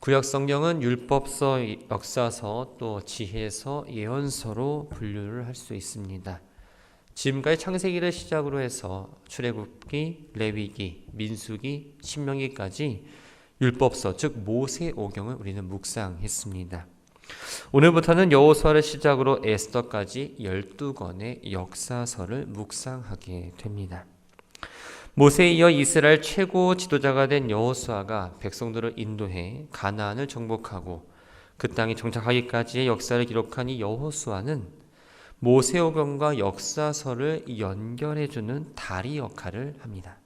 구약 성경은 율법서, 역사서, 또 지혜서, 예언서로 분류를 할 수 있습니다. 지금까지 창세기를 시작으로 해서 출애굽기, 레위기, 민수기, 신명기까지 율법서, 즉 모세오경을 우리는 묵상했습니다. 오늘부터는 여호수아를 시작으로 에스더까지 12권의 역사서를 묵상하게 됩니다. 모세에 이어 이스라엘 최고 지도자가 된 여호수아가 백성들을 인도해 가나안을 정복하고 그 땅에 정착하기까지의 역사를 기록한 이 여호수아는 모세오경과 역사서를 연결해주는 다리 역할을 합니다.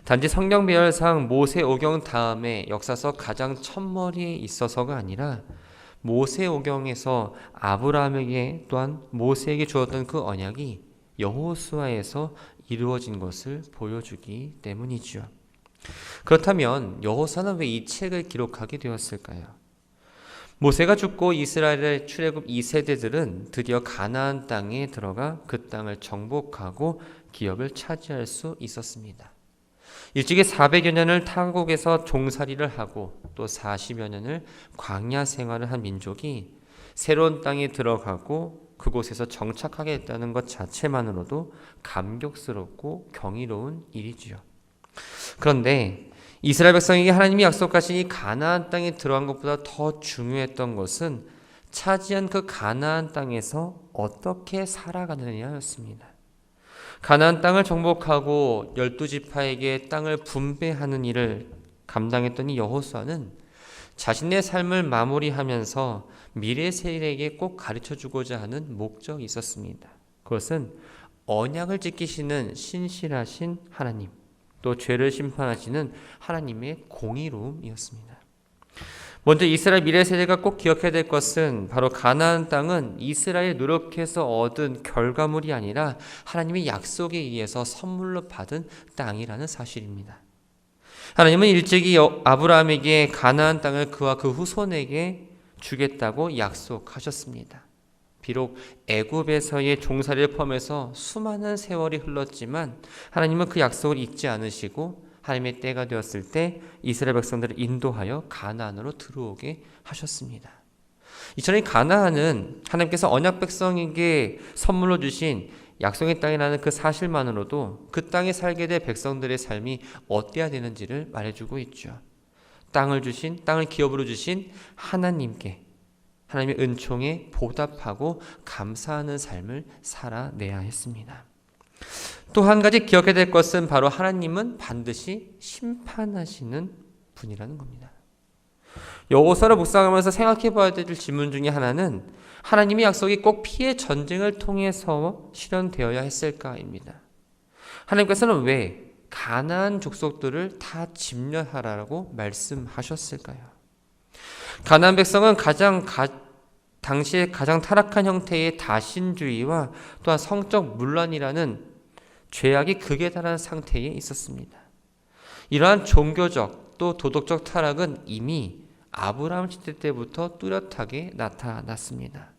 단지 성경 배열상 모세오경 다음에 역사서 가장 첫머리에 있어서가 아니라 모세오경에서 아브라함에게 또한 모세에게 주었던 그 언약이 여호수아에서 이루어진 것을 보여주기 때문이죠. 그렇다면 여호수아는 왜 이 책을 기록하게 되었을까요? 모세가 죽고 이스라엘의 출애굽 2세대들은 드디어 가나안 땅에 들어가 그 땅을 정복하고 기업을 차지할 수 있었습니다. 일찍이 400여 년을 타국에서 종살이를 하고 또 40여 년을 광야 생활을 한 민족이 새로운 땅에 들어가고 그곳에서 정착하게 됐다는 것 자체만으로도 감격스럽고 경이로운 일이지요. 그런데 이스라엘 백성에게 하나님이 약속하신 이 가나안 땅에 들어간 것보다 더 중요했던 것은 차지한 그 가나안 땅에서 어떻게 살아가느냐였습니다. 가나안 땅을 정복하고 12지파에게 땅을 분배하는 일을 감당했던 이 여호수아는 자신의 삶을 마무리하면서 미래 세대에게 꼭 가르쳐주고자 하는 목적이 있었습니다. 그것은 언약을 지키시는 신실하신 하나님, 또 죄를 심판하시는 하나님의 공의로움이었습니다. 먼저 이스라엘 미래 세대가 꼭 기억해야 될 것은 바로 가나안 땅은 이스라엘이 노력해서 얻은 결과물이 아니라 하나님의 약속에 의해서 선물로 받은 땅이라는 사실입니다. 하나님은 일찍이 아브라함에게 가나안 땅을 그와 그 후손에게 주겠다고 약속하셨습니다. 비록 애굽에서의 종살이를 포함해서 수많은 세월이 흘렀지만 하나님은 그 약속을 잊지 않으시고 하나님의 때가 되었을 때 이스라엘 백성들을 인도하여 가나안으로 들어오게 하셨습니다. 이처럼 가나안은 하나님께서 언약 백성에게 선물로 주신 약속의 땅이라는 그 사실만으로도 그 땅에 살게 될 백성들의 삶이 어때야 되는지를 말해주고 있죠. 땅을 기업으로 주신 하나님께 하나님의 은총에 보답하고 감사하는 삶을 살아내야 했습니다. 또 한 가지 기억해야 될 것은 바로 하나님은 반드시 심판하시는 분이라는 겁니다. 여호수아를 묵상하면서 생각해 봐야 될 질문 중에 하나는 하나님의 약속이 꼭 피의 전쟁을 통해서 실현되어야 했을까입니다. 하나님께서는 왜 가나안 족속들을 다 진멸하라고 말씀하셨을까요? 가나안 백성은 당시에 가장 타락한 형태의 다신주의와 또한 성적 문란이라는 죄악이 극에 달한 상태에 있었습니다. 이러한 종교적 또 도덕적 타락은 이미 아브라함 시대 때부터 뚜렷하게 나타났습니다.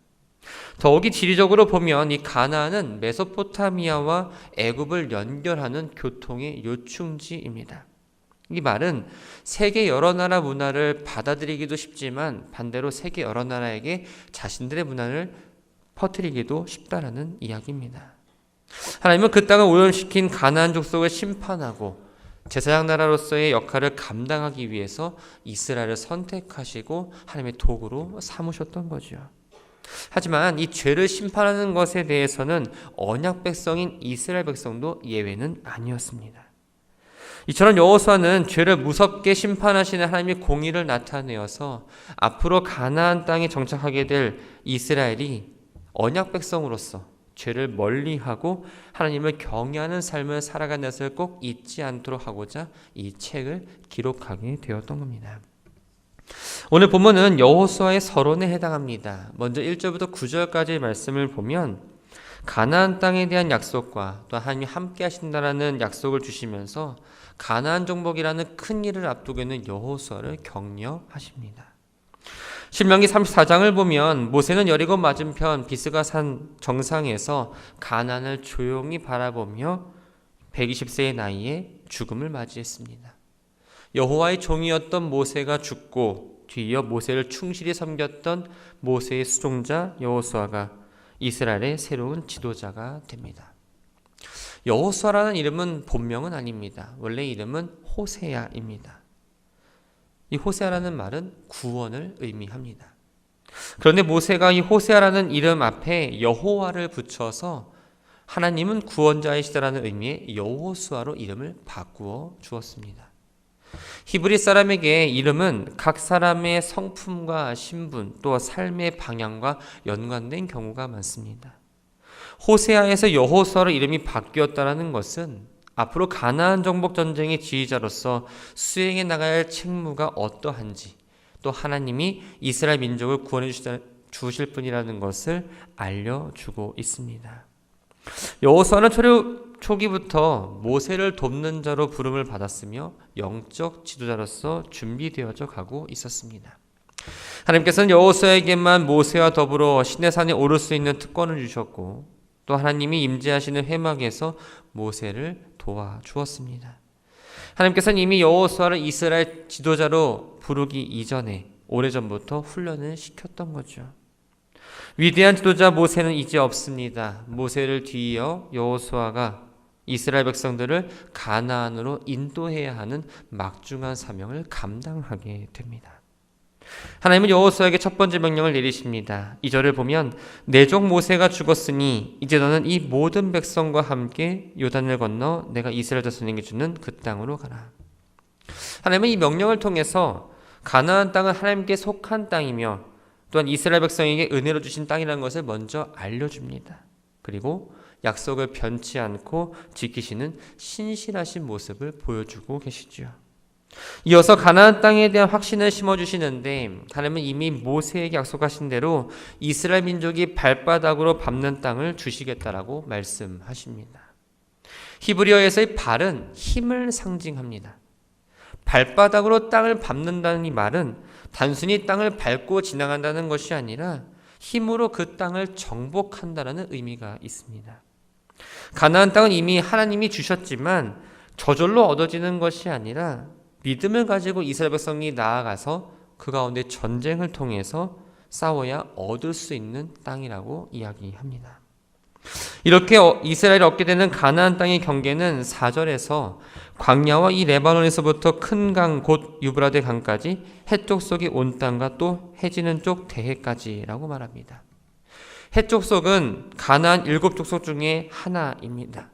더욱이 지리적으로 보면 이 가나안은 메소포타미아와 애굽을 연결하는 교통의 요충지입니다. 이 말은 세계 여러 나라 문화를 받아들이기도 쉽지만 반대로 세계 여러 나라에게 자신들의 문화를 퍼뜨리기도 쉽다라는 이야기입니다. 하나님은 그 땅을 오염시킨 가나안 족속을 심판하고 제사장 나라로서의 역할을 감당하기 위해서 이스라엘을 선택하시고 하나님의 도구로 삼으셨던 거죠. 하지만 이 죄를 심판하는 것에 대해서는 언약 백성인 이스라엘 백성도 예외는 아니었습니다. 이처럼 여호수아는 죄를 무섭게 심판하시는 하나님의 공의를 나타내어서 앞으로 가나안 땅에 정착하게 될 이스라엘이 언약 백성으로서 죄를 멀리하고 하나님을 경외하는 삶을 살아가는 것을 꼭 잊지 않도록 하고자 이 책을 기록하게 되었던 겁니다. 오늘 본문은 여호수아의 서론에 해당합니다. 먼저 1절부터 9절까지의 말씀을 보면 가나안 땅에 대한 약속과 또 하나님이 함께 하신다라는 약속을 주시면서 가나안 정복이라는 큰 일을 앞두고 있는 여호수아를 격려하십니다. 신명기 34장을 보면 모세는 여리고 맞은편 비스가 산 정상에서 가나안을 조용히 바라보며 120세의 나이에 죽음을 맞이했습니다. 여호와의 종이었던 모세가 죽고 뒤이어 모세를 충실히 섬겼던 모세의 수종자 여호수아가 이스라엘의 새로운 지도자가 됩니다. 여호수아라는 이름은 본명은 아닙니다. 원래 이름은 호세아입니다. 이 호세아라는 말은 구원을 의미합니다. 그런데 모세가 이 호세아라는 이름 앞에 여호와를 붙여서 하나님은 구원자이시다라는 의미의 여호수아로 이름을 바꾸어 주었습니다. 히브리 사람에게 이름은 각 사람의 성품과 신분 또 삶의 방향과 연관된 경우가 많습니다. 호세아에서 여호수아로 이름이 바뀌었다는 것은 앞으로 가나안 정복 전쟁의 지휘자로서 수행해 나가야 할 책무가 어떠한지 또 하나님이 이스라엘 민족을 구원해 주실 분이라는 것을 알려주고 있습니다. 여호수아는 초기부터 모세를 돕는 자로 부름을 받았으며 영적 지도자로서 준비되어져 가고 있었습니다. 하나님께서는 여호수아에게만 모세와 더불어 시내산에 오를 수 있는 특권을 주셨고 또 하나님이 임재하시는 회막에서 모세를 도와주었습니다. 하나님께서는 이미 여호수아를 이스라엘 지도자로 부르기 이전에 오래전부터 훈련을 시켰던 거죠. 위대한 지도자 모세는 이제 없습니다. 모세를 뒤이어 여호수아가 이스라엘 백성들을 가나안으로 인도해야 하는 막중한 사명을 감당하게 됩니다. 하나님은 여호수아에게 첫 번째 명령을 내리십니다. 2절을 보면 내 종 모세가 죽었으니 이제 너는 이 모든 백성과 함께 요단을 건너 내가 이스라엘 자손에게 주는 그 땅으로 가라. 하나님은 이 명령을 통해서 가나안 땅은 하나님께 속한 땅이며 또한 이스라엘 백성에게 은혜로 주신 땅이라는 것을 먼저 알려줍니다. 그리고 약속을 변치 않고 지키시는 신실하신 모습을 보여주고 계시죠. 이어서 가나안 땅에 대한 확신을 심어주시는데 하나님은 이미 모세에게 약속하신 대로 이스라엘 민족이 발바닥으로 밟는 땅을 주시겠다라고 말씀하십니다. 히브리어에서의 발은 힘을 상징합니다. 발바닥으로 땅을 밟는다는 이 말은 단순히 땅을 밟고 지나간다는 것이 아니라 힘으로 그 땅을 정복한다는 의미가 있습니다. 가나안 땅은 이미 하나님이 주셨지만 저절로 얻어지는 것이 아니라 믿음을 가지고 이스라엘 백성이 나아가서 그 가운데 전쟁을 통해서 싸워야 얻을 수 있는 땅이라고 이야기합니다. 이렇게 이스라엘이 얻게 되는 가나안 땅의 경계는 4절에서 광야와 이 레바논에서부터 큰 강 곧 유브라데 강까지 해쪽 속이 온 땅과 또 해지는 쪽 대해까지라고 말합니다. 해쪽 속은 가나안 7족속 중에 하나입니다.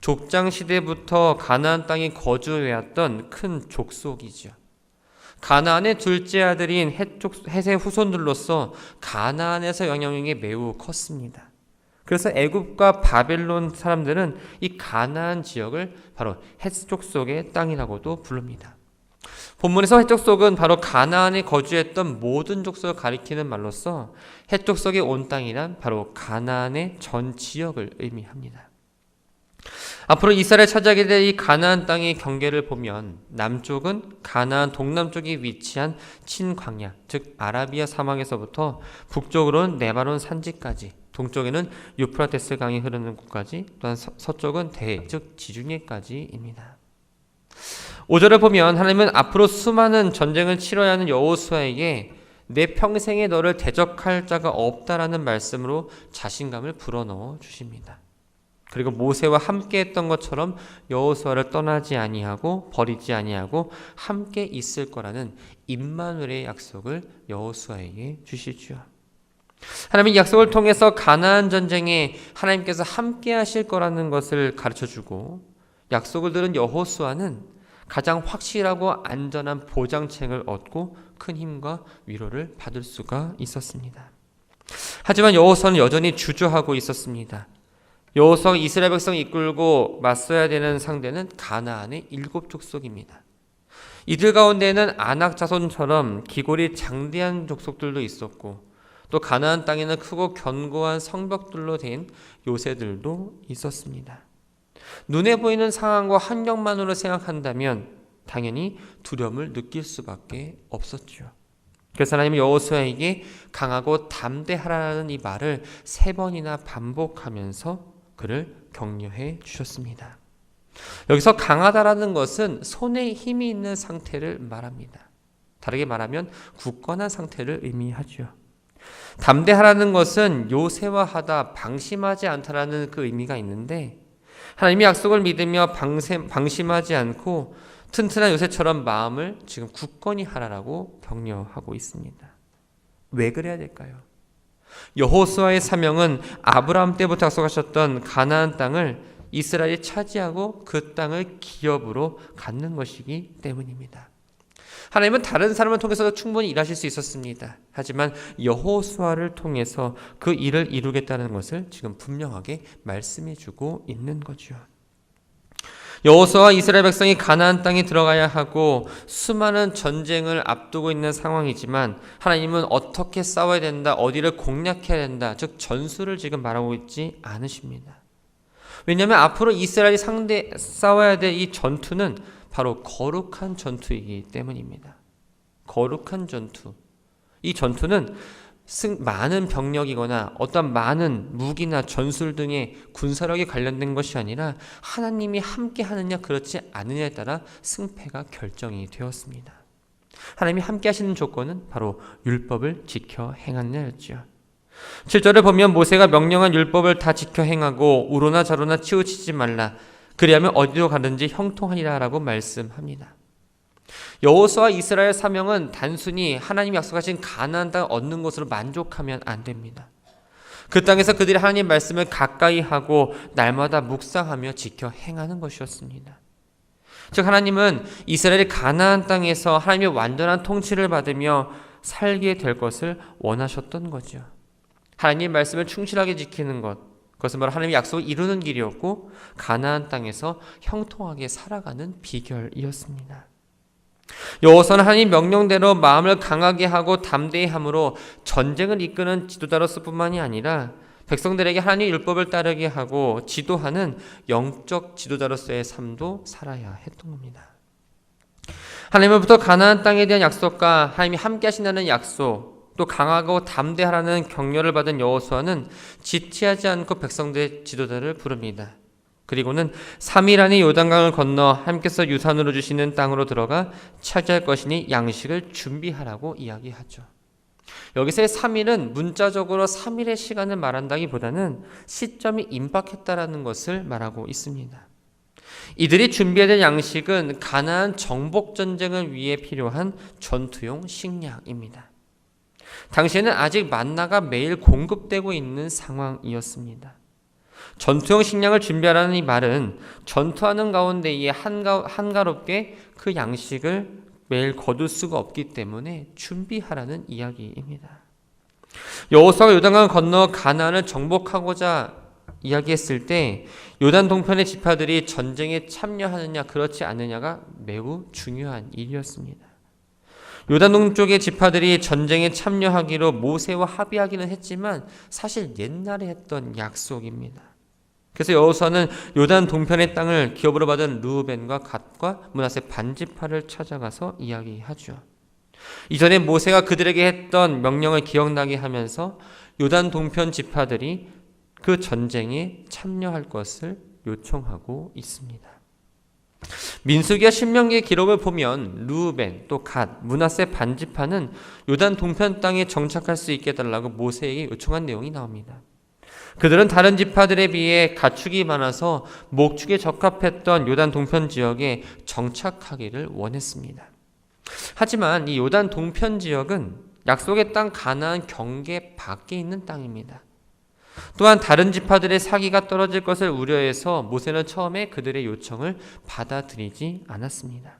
족장 시대부터 가나안 땅에 거주해왔던 큰 족속이죠. 가나안의 둘째 아들인 헷의 후손들로서 가나안에서 영향력이 매우 컸습니다. 그래서 애굽과 바벨론 사람들은 이 가나안 지역을 바로 헷 족속의 땅이라고도 부릅니다. 본문에서 헷 족속은 바로 가나안에 거주했던 모든 족속을 가리키는 말로서 헷 족속의 온 땅이란 바로 가나안의 전 지역을 의미합니다. 앞으로 이스라엘 차지하게 될 이 가나안 땅의 경계를 보면 남쪽은 가나안 동남쪽에 위치한 친광야, 즉 아라비아 사막에서부터 북쪽으로는 레바논 산지까지, 동쪽에는 유프라테스 강이 흐르는 곳까지, 또한 서쪽은 대해, 즉 지중해까지입니다. 5절을 보면 하나님은 앞으로 수많은 전쟁을 치러야 하는 여호수아에게 내 평생에 너를 대적할 자가 없다라는 말씀으로 자신감을 불어넣어 주십니다. 그리고 모세와 함께 했던 것처럼 여호수아를 떠나지 아니하고 버리지 아니하고 함께 있을 거라는 임마누엘의 약속을 여호수아에게 주시죠. 하나님은 약속을 통해서 가나안 전쟁에 하나님께서 함께 하실 거라는 것을 가르쳐주고 약속을 들은 여호수아는 가장 확실하고 안전한 보장책을 얻고 큰 힘과 위로를 받을 수가 있었습니다. 하지만 여호수아는 여전히 주저하고 있었습니다. 여호수아가 이스라엘 백성을 이끌고 맞서야 되는 상대는 가나안의 7족속입니다. 이들 가운데에는 아낙 자손처럼 기골이 장대한 족속들도 있었고 또 가나안 땅에는 크고 견고한 성벽들로 된 요새들도 있었습니다. 눈에 보이는 상황과 환경만으로 생각한다면 당연히 두려움을 느낄 수밖에 없었죠. 그래서 하나님은 여호수아에게 강하고 담대하라는 이 말을 3번이나 반복하면서 그를 격려해 주셨습니다. 여기서 강하다라는 것은 손에 힘이 있는 상태를 말합니다. 다르게 말하면 굳건한 상태를 의미하죠. 담대하라는 것은 요새화하다, 방심하지 않다라는 그 의미가 있는데, 하나님의 약속을 믿으며 방심하지 않고 튼튼한 요새처럼 마음을 지금 굳건히 하라라고 격려하고 있습니다. 왜 그래야 될까요? 여호수아의 사명은 아브라함 때부터 약속하셨던 가나안 땅을 이스라엘이 차지하고 그 땅을 기업으로 갖는 것이기 때문입니다. 하나님은 다른 사람을 통해서도 충분히 일하실 수 있었습니다. 하지만 여호수아를 통해서 그 일을 이루겠다는 것을 지금 분명하게 말씀해 주고 있는 거죠. 여호수아와 이스라엘 백성이 가나안 땅에 들어가야 하고 수많은 전쟁을 앞두고 있는 상황이지만 하나님은 어떻게 싸워야 된다, 어디를 공략해야 된다, 즉 전술을 지금 말하고 있지 않으십니다. 왜냐하면 앞으로 이스라엘이 싸워야 될 이 전투는 바로 거룩한 전투이기 때문입니다. 거룩한 전투. 이 전투는 많은 병력이거나 어떤 많은 무기나 전술 등의 군사력에 관련된 것이 아니라 하나님이 함께 하느냐 그렇지 않느냐에 따라 승패가 결정이 되었습니다. 하나님이 함께 하시는 조건은 바로 율법을 지켜 행하느냐였죠. 7절을 보면 모세가 명령한 율법을 다 지켜 행하고 우로나 좌로나 치우치지 말라. 그리하면 어디로 가든지 형통하리라 라고 말씀합니다. 여호수아 이스라엘 사명은 단순히 하나님이 약속하신 가나안 땅을 얻는 것으로 만족하면 안 됩니다. 그 땅에서 그들이 하나님 말씀을 가까이 하고 날마다 묵상하며 지켜 행하는 것이었습니다. 즉 하나님은 이스라엘이 가나안 땅에서 하나님의 완전한 통치를 받으며 살게 될 것을 원하셨던 거죠. 하나님의 말씀을 충실하게 지키는 것, 그것은 바로 하나님의 약속을 이루는 길이었고 가나안 땅에서 형통하게 살아가는 비결이었습니다. 여호수아는 하나님 명령대로 마음을 강하게 하고 담대히 함으로 전쟁을 이끄는 지도자로서 뿐만이 아니라 백성들에게 하나님의 율법을 따르게 하고 지도하는 영적 지도자로서의 삶도 살아야 했던 겁니다. 하나님으로부터 가나안 땅에 대한 약속과 하나님이 함께 하신다는 약속, 또 강하고 담대하라는 격려를 받은 여호수아는 지체하지 않고 백성들의 지도자를 부릅니다. 그리고는 3일 안에 요단강을 건너 하나님께서 유산으로 주시는 땅으로 들어가 차지할 것이니 양식을 준비하라고 이야기하죠. 여기서의 3일은 문자적으로 3일의 시간을 말한다기보다는 시점이 임박했다라는 것을 말하고 있습니다. 이들이 준비해야 될 양식은 가나안 정복 전쟁을 위해 필요한 전투용 식량입니다. 당시에는 아직 만나가 매일 공급되고 있는 상황이었습니다. 전투용 식량을 준비하라는 이 말은 전투하는 가운데에 한가롭게 그 양식을 매일 거둘 수가 없기 때문에 준비하라는 이야기입니다. 여호수아가 요단강을 건너 가나안을 정복하고자 이야기했을 때 요단 동편의 지파들이 전쟁에 참여하느냐 그렇지 않느냐가 매우 중요한 일이었습니다. 요단 동쪽의 지파들이 전쟁에 참여하기로 모세와 합의하기는 했지만 사실 옛날에 했던 약속입니다. 그래서 여호수아는 요단 동편의 땅을 기업으로 받은 르우벤과 갓과 므낫세 반지파를 찾아가서 이야기하죠. 이전에 모세가 그들에게 했던 명령을 기억나게 하면서 요단 동편 지파들이 그 전쟁에 참여할 것을 요청하고 있습니다. 민수기와 신명기의 기록을 보면 르우벤, 또 갓, 므낫세 반지파는 요단 동편 땅에 정착할 수 있게 해달라고 모세에게 요청한 내용이 나옵니다. 그들은 다른 지파들에 비해 가축이 많아서 목축에 적합했던 요단 동편 지역에 정착하기를 원했습니다. 하지만 이 요단 동편 지역은 약속의 땅 가나안 경계 밖에 있는 땅입니다. 또한 다른 지파들의 사기가 떨어질 것을 우려해서 모세는 처음에 그들의 요청을 받아들이지 않았습니다.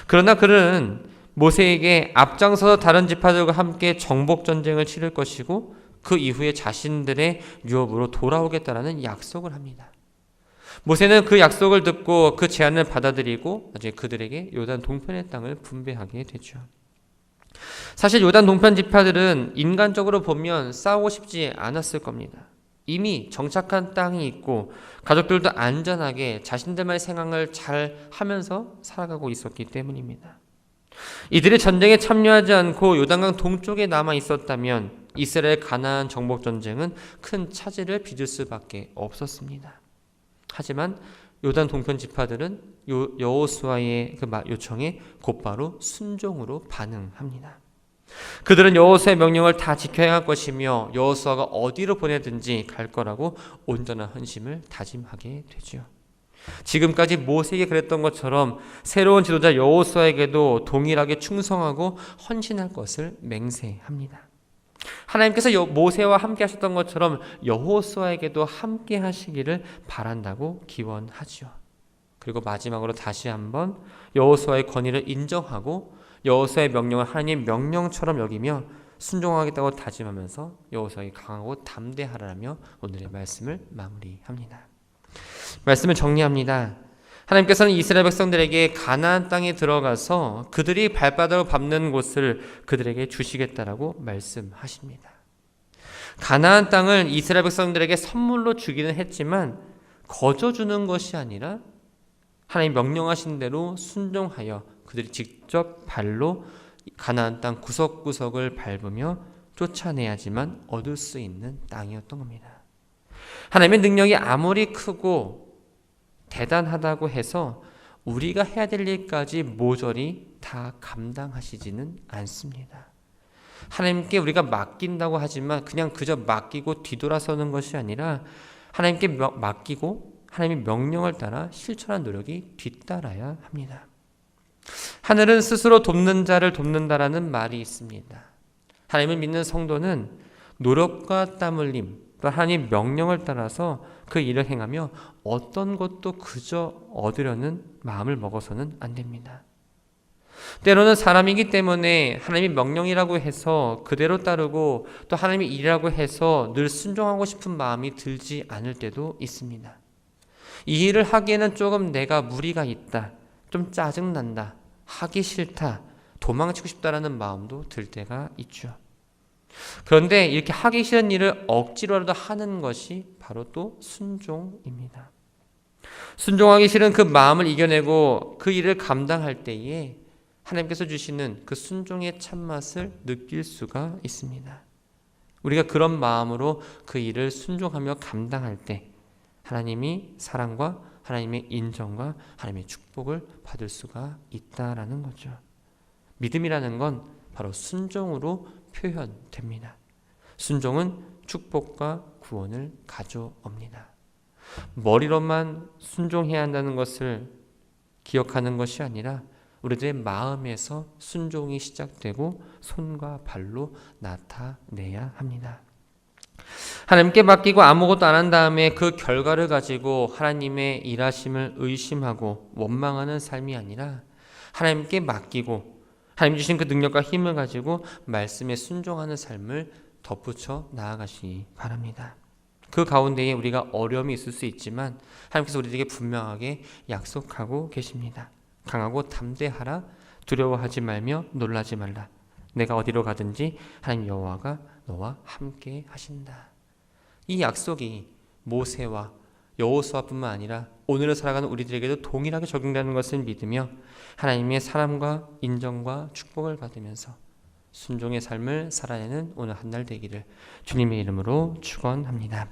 그러나 그는 모세에게 앞장서서 다른 지파들과 함께 정복 전쟁을 치를 것이고 그 이후에 자신들의 유업으로 돌아오겠다라는 약속을 합니다. 모세는 그 약속을 듣고 그 제안을 받아들이고 나중에 그들에게 요단 동편의 땅을 분배하게 되죠. 사실 요단 동편 지파들은 인간적으로 보면 싸우고 싶지 않았을 겁니다. 이미 정착한 땅이 있고 가족들도 안전하게 자신들만의 생활을 잘 하면서 살아가고 있었기 때문입니다. 이들이 전쟁에 참여하지 않고 요단강 동쪽에 남아 있었다면 이스라엘 가나안 정복 전쟁은 큰 차질을 빚을 수밖에 없었습니다. 하지만 요단 동편 지파들은 여호수아의 그 요청에 곧바로 순종으로 반응합니다. 그들은 여호수아의 명령을 다 지켜야 할 것이며 여호수아가 어디로 보내든지 갈 거라고 온전한 헌심을 다짐하게 되죠. 지금까지 모세에게 그랬던 것처럼 새로운 지도자 여호수아에게도 동일하게 충성하고 헌신할 것을 맹세합니다. 하나님께서 모세와 함께 하셨던 것처럼 여호수아에게도 함께 하시기를 바란다고 기원하죠. 그리고 마지막으로 다시 한번 여호수아의 권위를 인정하고 여호수아의 명령을 하나님의 명령처럼 여기며 순종하겠다고 다짐하면서 여호수아에게 강하고 담대하라며 오늘의 말씀을 마무리합니다. 말씀을 정리합니다. 하나님께서는 이스라엘 백성들에게 가나안 땅에 들어가서 그들이 발바닥을 밟는 곳을 그들에게 주시겠다라고 말씀하십니다. 가나안 땅을 이스라엘 백성들에게 선물로 주기는 했지만 거저 주는 것이 아니라 하나님 명령하신 대로 순종하여 그들이 직접 발로 가나안 땅 구석구석을 밟으며 쫓아내야지만 얻을 수 있는 땅이었던 겁니다. 하나님의 능력이 아무리 크고 대단하다고 해서 우리가 해야 될 일까지 모조리 다 감당하시지는 않습니다. 하나님께 우리가 맡긴다고 하지만 그냥 그저 맡기고 뒤돌아서는 것이 아니라 하나님께 맡기고 하나님의 명령을 따라 실천한 노력이 뒤따라야 합니다. 하늘은 스스로 돕는 자를 돕는다라는 말이 있습니다. 하나님을 믿는 성도는 노력과 땀 흘림, 또 하나님 명령을 따라서 그 일을 행하며 어떤 것도 그저 얻으려는 마음을 먹어서는 안 됩니다. 때로는 사람이기 때문에 하나님의 명령이라고 해서 그대로 따르고 또 하나님의 일이라고 해서 늘 순종하고 싶은 마음이 들지 않을 때도 있습니다. 이 일을 하기에는 조금 내가 무리가 있다, 좀 짜증난다, 하기 싫다, 도망치고 싶다라는 마음도 들 때가 있죠. 그런데 이렇게 하기 싫은 일을 억지로라도 하는 것이 바로 또 순종입니다. 순종하기 싫은 그 마음을 이겨내고 그 일을 감당할 때에 하나님께서 주시는 그 순종의 참맛을 느낄 수가 있습니다. 우리가 그런 마음으로 그 일을 순종하며 감당할 때 하나님이 사랑과 하나님의 인정과 하나님의 축복을 받을 수가 있다라는 거죠. 믿음이라는 건 바로 순종으로 표현됩니다. 순종은 축복과 구원을 가져옵니다. 머리로만 순종해야 한다는 것을 기억하는 것이 아니라 우리들의 마음에서 순종이 시작되고 손과 발로 나타내야 합니다. 하나님께 맡기고 아무것도 안 한 다음에 그 결과를 가지고 하나님의 일하심을 의심하고 원망하는 삶이 아니라 하나님께 맡기고 하나님 주신 그 능력과 힘을 가지고 말씀에 순종하는 삶을 덧붙여 나아가시기 바랍니다. 그 가운데에 우리가 어려움이 있을 수 있지만 하나님께서 우리에게 분명하게 약속하고 계십니다. 강하고 담대하라, 두려워하지 말며 놀라지 말라. 내가 어디로 가든지 하나님 여호와가 너와 함께 하신다. 이 약속이 모세와 여호수아뿐만 아니라 오늘을 살아가는 우리들에게도 동일하게 적용되는 것을 믿으며 하나님의 사랑과 인정과 축복을 받으면서 순종의 삶을 살아내는 오늘 한 날 되기를 주님의 이름으로 축원합니다.